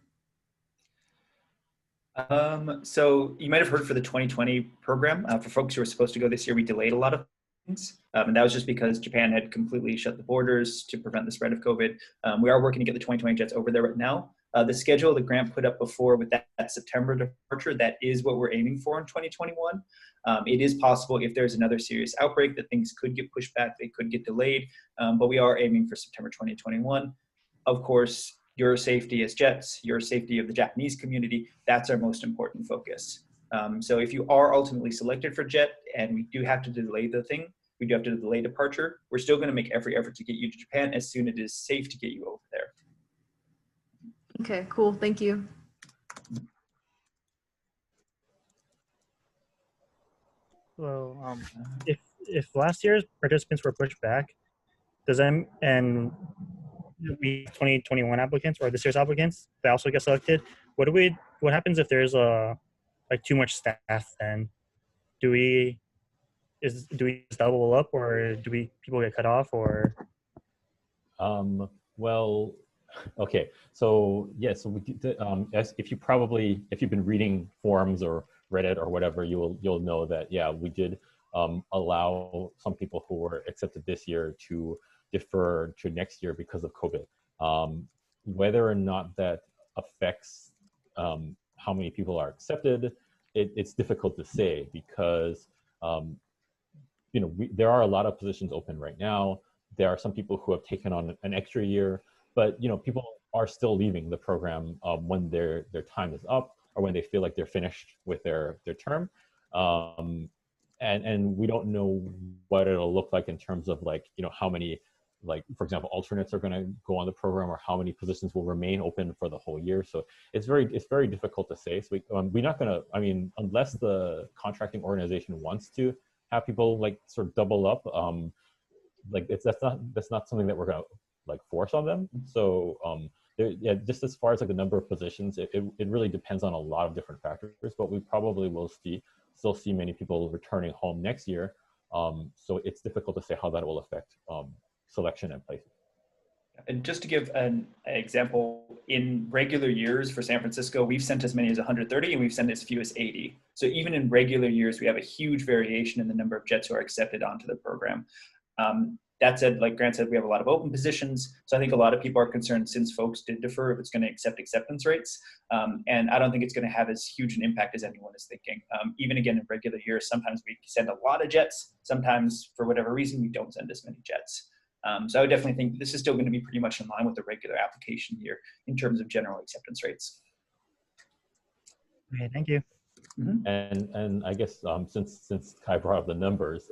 S2: So you might have heard for the 2020 program, for folks who were supposed to go this year, we delayed a lot of things. And that was just because Japan had completely shut the borders to prevent the spread of COVID. We are working to get the 2020 jets over there right now. The schedule that Grant put up before with that September departure, that is what we're aiming for in 2021. It is possible if there's another serious outbreak that things could get pushed back, they could get delayed, but we are aiming for September 2021. Of course, your safety as jets, your safety of the Japanese community, that's our most important focus. So if you are ultimately selected for jet and we do have to delay the thing, we do have to delay departure, we're still gonna make every effort to get you to Japan as soon as it is safe to get you over there.
S6: Okay, cool. Thank you.
S7: So, if last year's participants were pushed back, does that and we 2021 applicants or this year's applicants they also get selected? What happens if there's like too much staff? Then do we just double up, or do people get cut off, or?
S3: Well, okay. So yeah, so we did, as if you've been reading forums or Reddit or whatever, you'll know that yeah, we did allow some people who were accepted this year to defer to next year because of COVID. Whether or not that affects how many people are accepted, it's difficult to say because there are a lot of positions open right now. There are some people who have taken on an extra year, but people are still leaving the program when their time is up or when they feel like they're finished with their term. And we don't know what it'll look like in terms of how many, for example, alternates are going to go on the program or how many positions will remain open for the whole year. So it's very difficult to say. So we're not going to, unless the contracting organization wants to have people sort of double up, that's not something that we're going to force on them. So just as far as the number of positions, it really depends on a lot of different factors, but we probably will still see many people returning home next year. So it's difficult to say how that will affect selection and placement.
S2: And just to give an example, in regular years for San Francisco, we've sent as many as 130 and we've sent as few as 80. So even in regular years, we have a huge variation in the number of jets who are accepted onto the program. That said, like Grant said, we have a lot of open positions. So I think a lot of people are concerned, since folks did defer, if it's going to accept acceptance rates. And I don't think it's going to have as huge an impact as anyone is thinking. Even again, in regular years, sometimes we send a lot of jets. Sometimes, for whatever reason, we don't send as many jets. So I would definitely think this is still going to be pretty much in line with the regular application year in terms of general acceptance rates.
S7: Okay, thank you.
S3: Mm-hmm. And I guess since Kai brought up the numbers,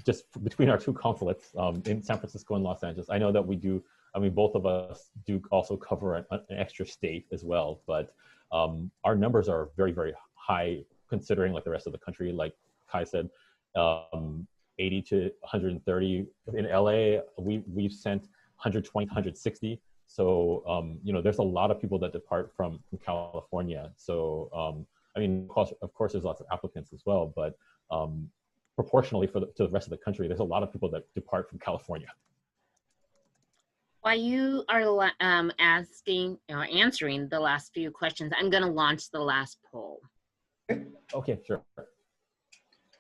S3: just between our two consulates in San Francisco and Los Angeles, I know that we do. Both of us do also cover an extra state as well, but our numbers are very, very high considering the rest of the country. Like Kai said, 80 to 130 in LA. We've sent 120, 160. So there's a lot of people that depart from California. So of course, there's lots of applicants as well, but proportionally to the rest of the country, there's a lot of people that depart from California.
S1: While you are answering the last few questions, I'm going to launch the last poll.
S3: Okay, sure.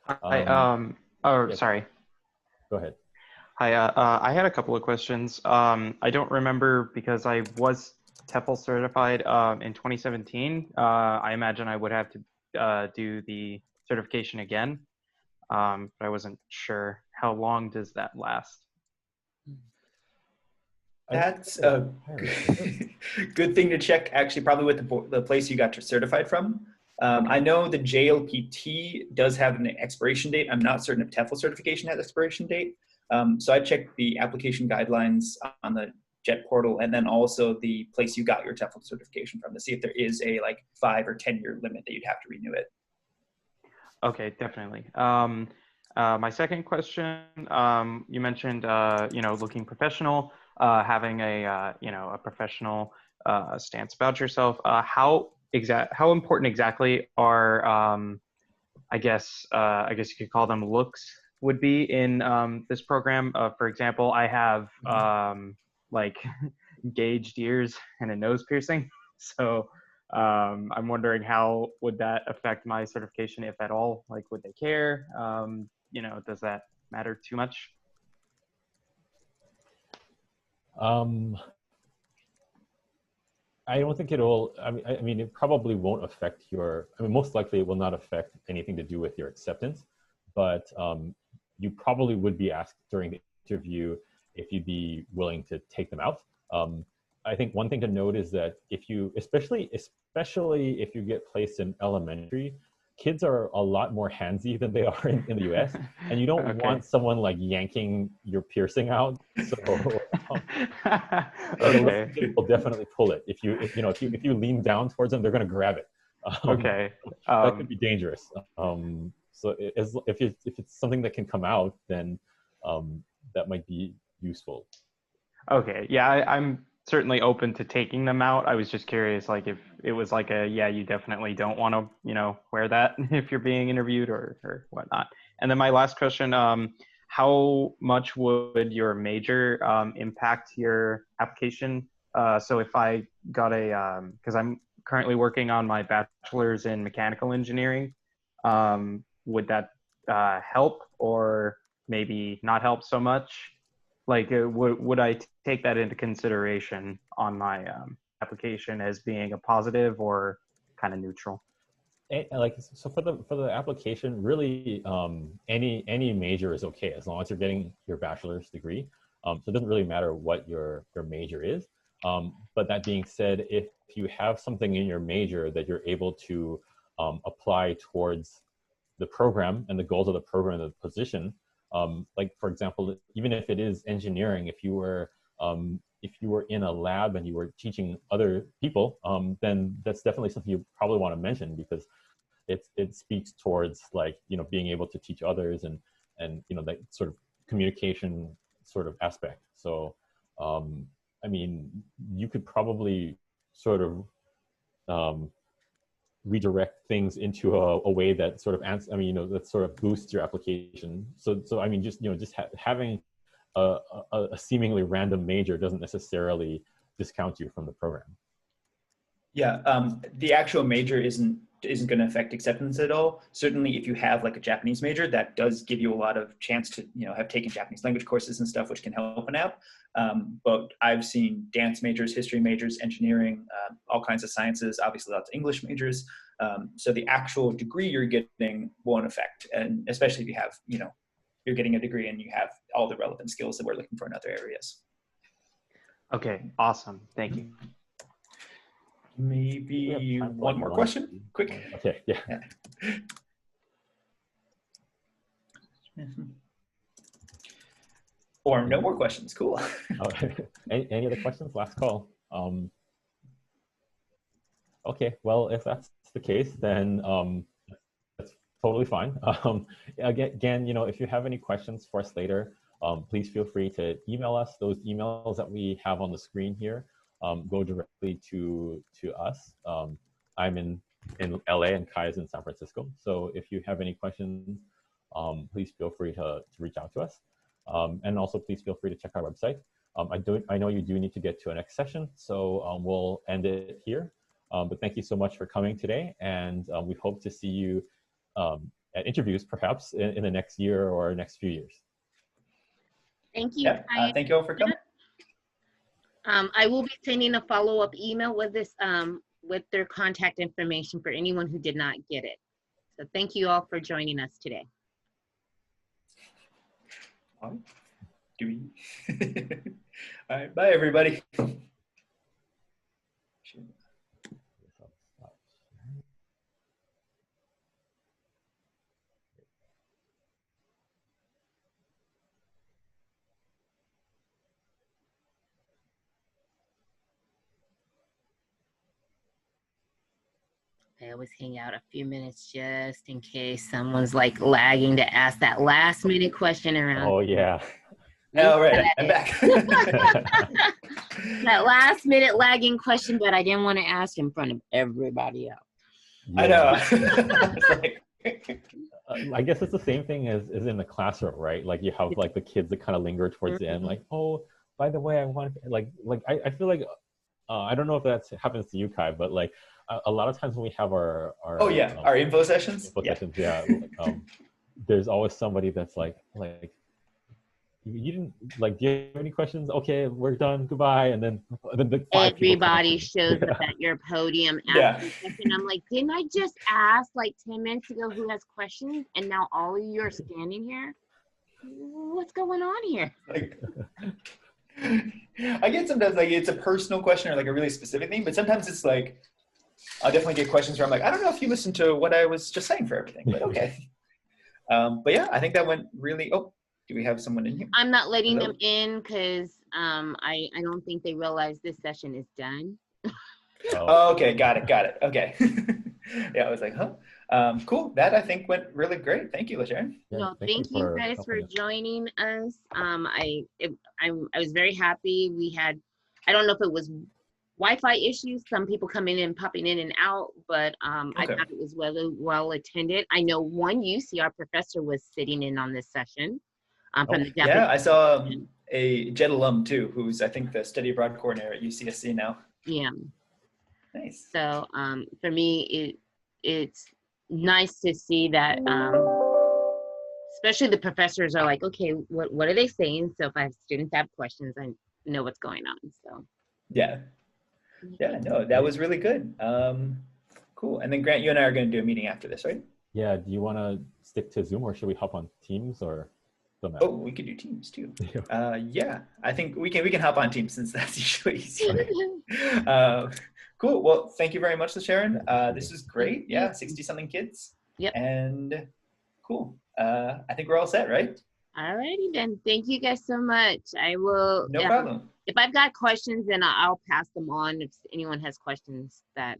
S8: Hi.
S3: Yes.
S8: Sorry.
S3: Go ahead.
S8: Hi. I had a couple of questions. I don't remember because I was TEFL certified in 2017. I imagine I would have to do the certification again, but I wasn't sure. How long does that last?
S2: That's a good thing to check, actually, probably with the place you got certified from. I know the JLPT does have an expiration date. I'm not certain if TEFL certification has expiration date. So I checked the application guidelines on the JET portal and then also the place you got your TEFL certification from to see if there is a 5 or 10 year limit that you'd have to renew it.
S8: Okay, definitely. My second question, you mentioned, looking professional, having a professional stance about yourself. How important exactly are, I guess you could call them looks would be in this program? For example, I have gauged ears and a nose piercing. So I'm wondering how would that affect my certification, if at all? Would they care? Does that matter too much?
S3: I don't think it'll, it probably won't affect most likely it will not affect anything to do with your acceptance, but you probably would be asked during the interview if you'd be willing to take them out. I think one thing to note is that if you, especially if you get placed in elementary, kids are a lot more handsy than they are in the US, and you don't want someone yanking your piercing out. So will definitely pull it. If you lean down towards them, they're going to grab it.
S8: Okay.
S3: That could be dangerous. So if it's something that can come out, then that might be useful.
S8: Okay, yeah, I'm certainly open to taking them out. I was just curious, like if it was like a, yeah, you definitely don't want to, wear that if you're being interviewed or whatnot. And then my last question, how much would your major impact your application? So if I got because I'm currently working on my bachelor's in mechanical engineering, would that help or maybe not help so much? Like, would I take that into consideration on my application as being a positive or kind of neutral?
S3: So for the application, really, any major is okay as long as you're getting your bachelor's degree. So it doesn't really matter what your major is. But that being said, if you have something in your major that you're able to apply towards the program and the goals of the program and the position, like for example, even if it is engineering, if you were in a lab and you were teaching other people, then that's definitely something you probably want to mention, because it speaks towards, like, being able to teach others and that sort of communication sort of aspect. So I mean, you could probably sort of redirect things into a way that sort of that sort of boosts your application. So I mean, just having a seemingly random major doesn't necessarily discount you from the program.
S2: Yeah, the actual major isn't going to affect acceptance at all. Certainly, if you have like a Japanese major, that does give you a lot of chance to have taken Japanese language courses and stuff, which can help an app. But I've seen dance majors, history majors, engineering, all kinds of sciences, obviously lots of English majors. So the actual degree you're getting won't affect, and especially if you have you're getting a degree and you have all the relevant skills that we're looking for in other areas.
S8: Okay, awesome. Thank you.
S2: Maybe one more question, quick.
S3: Okay, yeah.
S2: Or no more questions, cool.
S3: Any other questions? Last call. Okay, well, if that's the case, then that's totally fine. Again, if you have any questions for us later, please feel free to email us. Those emails that we have on the screen here go directly to us. I'm in LA and Kai is in San Francisco. So if you have any questions, please feel free to reach out to us. And also please feel free to check our website. I know you do need to get to a next session, so we'll end it here. But thank you so much for coming today, and we hope to see you at interviews perhaps in the next year or next few years.
S1: Thank you.
S2: Yeah, thank you all for coming.
S1: I will be sending a follow-up email with this with their contact information for anyone who did not get it. So thank you all for joining us today.
S2: All right, bye everybody.
S1: I always hang out a few minutes just in case someone's like lagging to ask that last minute question around.
S3: Oh yeah.
S2: All right, I'm back.
S1: That last minute lagging question, but I didn't want to ask in front of everybody else.
S2: Yeah.
S3: I know. I guess it's the same thing as in the classroom, right? Like you have like the kids that kind of linger towards the end, like, oh, by the way, I want I feel like I don't know if that happens to you, Kai, but like a lot of times when we have our
S2: our info sessions.
S3: There's always somebody that's like you didn't do you have any questions? Okay, we're done, goodbye. And then the
S1: everybody shows up at your podium asking a question. I'm like, didn't I just ask like 10 minutes ago who has questions, and now all of you are standing here? What's going on here?
S2: I get sometimes like it's a personal question or like a really specific thing, but sometimes it's like I'll definitely get questions where I'm like, I don't know if you listened to what I was just saying for everything, but okay. But yeah, I think that went really. Oh, do we have someone in here?
S1: I'm not letting them in because I don't think they realize this session is done.
S2: Oh, okay, got it. Okay. Yeah, I was like, huh? Cool. That I think went really great. Thank you, LaSharon.
S3: Yeah,
S1: No, thank you guys for
S3: helping us.
S1: joining us. I was very happy. We had, I don't know if it was Wi-Fi issues, some people coming in, popping in and out, but I
S2: Okay.
S1: thought it was well attended. I know one UCR professor was sitting in on this session from
S3: Oh,
S1: the
S2: Yeah,
S1: Japanese.
S2: I saw a JET alum too, who's I think the study abroad coordinator at UCSC now.
S1: Yeah.
S2: Nice.
S1: So for me, it's nice to see that, especially the professors are like, okay, what are they saying? So if I have students have questions, I know what's going on. So
S2: Yeah. Yeah, no, that was really good. Cool. And then Grant, you and I are going to do a meeting after this, right?
S3: Yeah, do you want to stick to Zoom or should we hop on Teams or don't
S2: Oh,
S3: matter?
S2: we could do Teams too.
S3: Yeah.
S2: Yeah, I think we can hop on Teams since that's usually easier. Cool. Well, thank you very much, Sharon. This is great. Yeah, 60-something kids.
S1: Yep.
S2: And cool. I think we're all set, right?
S1: Alrighty then. Thank you guys so much. I will.
S2: No problem.
S1: If I've got questions, then I'll pass them on. If anyone has questions that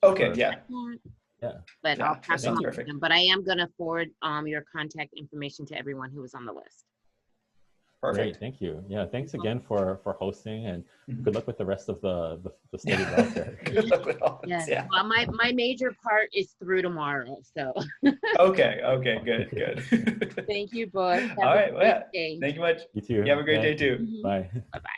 S2: Okay. Yeah.
S3: Yeah.
S1: But
S2: Yeah,
S1: I'll
S2: that
S1: pass them
S2: sounds
S1: on to
S2: perfect.
S1: them. But I am gonna forward your contact information to everyone who was on the list.
S3: Great,
S2: Perfect.
S3: thank you. Yeah, thanks again for hosting and
S2: Mhm.
S3: good luck with the rest of the study out there.
S2: Good luck with all this.
S1: Yes.
S2: Yeah.
S1: Well, my major part is through tomorrow. So
S2: Okay. Okay. Good. Good.
S1: thank you both. Have
S2: All
S1: a
S2: right. Well,
S1: great
S2: yeah.
S1: day.
S2: Thank you much.
S3: You too.
S2: You have a great
S3: Yeah.
S2: day too.
S1: Mhm.
S3: Bye.
S1: Bye bye.